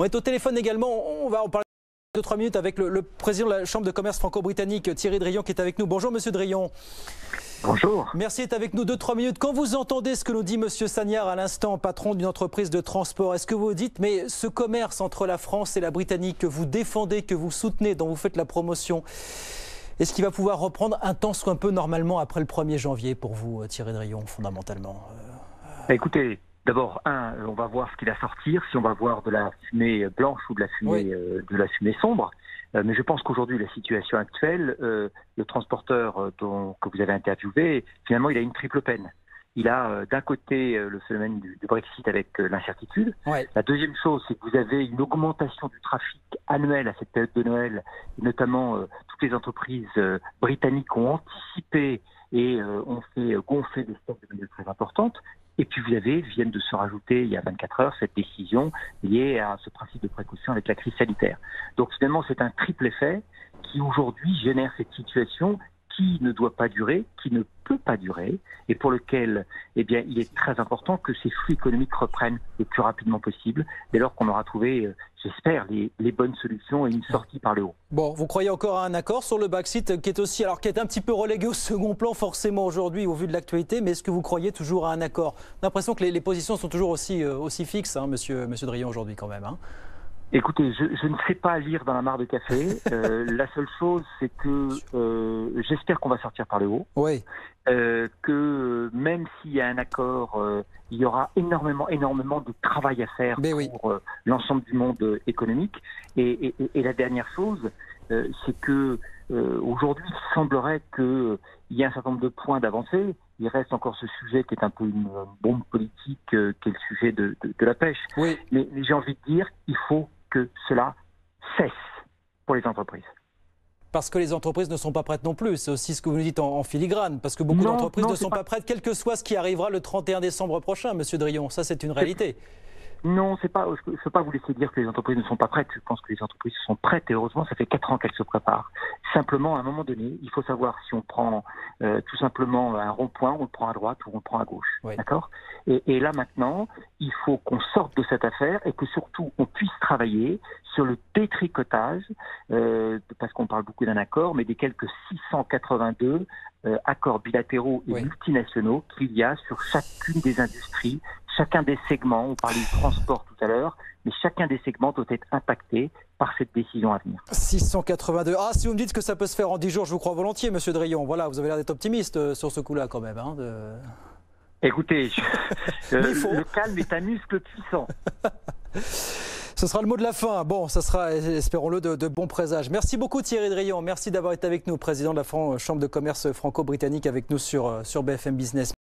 On est au téléphone également, on va en parler 2-3 minutes avec le président de la Chambre de commerce franco-britannique, Thierry Drion, qui est avec nous. Bonjour Monsieur Drion. Bonjour. Merci d'être avec nous 2-3 minutes. Quand vous entendez ce que nous dit Monsieur Sagnard à l'instant, patron d'une entreprise de transport, est-ce que vous dites, mais ce commerce entre la France et la Britannique que vous défendez, que vous soutenez, dont vous faites la promotion, est-ce qu'il va pouvoir reprendre un tant soit peu normalement après le 1er janvier pour vous, Thierry Drion, fondamentalement? Écoutez, d'abord, on va voir ce qu'il va sortir, si on va voir de la fumée blanche ou de la fumée, de la fumée sombre. Mais je pense qu'aujourd'hui, la situation actuelle, le transporteur que vous avez interviewé, finalement, il a une triple peine. Il a d'un côté le phénomène du Brexit avec l'incertitude. Ouais. La deuxième chose, c'est que vous avez une augmentation du trafic annuel à cette période de Noël. Et notamment, toutes les entreprises britanniques ont anticipé et ont fait gonfler des stocks de manière très importante. Et puis viennent de se rajouter il y a 24 heures cette décision liée à ce principe de précaution avec la crise sanitaire. Donc finalement, c'est un triple effet qui aujourd'hui génère cette situation qui ne doit pas durer, qui ne peut pas durer, et pour lequel il est très important que ces flux économiques reprennent le plus rapidement possible, dès lors qu'on aura trouvé, j'espère, les bonnes solutions et une sortie par le haut. Bon, vous croyez encore à un accord sur le Brexit qui est un petit peu relégué au second plan forcément aujourd'hui au vu de l'actualité, mais est-ce que vous croyez toujours à un accord? On a l'impression que les positions sont toujours aussi fixes, hein, monsieur Drion, aujourd'hui quand même. Hein. Écoutez, je ne sais pas lire dans la mare de café. La seule chose, c'est que j'espère qu'on va sortir par le haut. Oui. Que même s'il y a un accord, il y aura énormément de travail à faire pour l'ensemble du monde économique. Et la dernière chose, c'est que aujourd'hui, il semblerait qu'il y ait un certain nombre de points d'avancée. Il reste encore ce sujet qui est un peu une bombe politique, qui est le sujet de la pêche. Oui. Mais j'ai envie de dire, il faut que cela cesse pour les entreprises. Parce que les entreprises ne sont pas prêtes non plus. C'est aussi ce que vous nous dites en filigrane. Parce que beaucoup d'entreprises ne sont pas prêtes, quel que soit ce qui arrivera le 31 décembre prochain, Monsieur Drion. Ça, c'est une réalité. Non, je ne peux pas vous laisser dire que les entreprises ne sont pas prêtes. Je pense que les entreprises sont prêtes et heureusement, ça fait 4 ans qu'elles se préparent. Simplement, à un moment donné, il faut savoir si on prend tout simplement un rond-point, on le prend à droite ou on le prend à gauche. Oui. D'accord ? Et là maintenant, il faut qu'on sorte de cette affaire et que surtout on puisse travailler sur le détricotage, parce qu'on parle beaucoup d'un accord, mais des quelques 682 accords bilatéraux et multinationaux qu'il y a sur chacune des industries, chacun des segments. On parlait du transport tout à l'heure, mais chacun des segments doit être impacté par cette décision à venir. 682. Ah, si vous me dites que ça peut se faire en 10 jours, je vous crois volontier, Monsieur Drion. Voilà, vous avez l'air d'être optimiste sur ce coup-là quand même. Hein, Écoutez, le calme est un muscle puissant. Ce sera le mot de la fin. Bon, ça sera, espérons-le, de bons présages. Merci beaucoup Thierry Drion. Merci d'avoir été avec nous, président de la Chambre de commerce franco-britannique avec nous sur BFM Business.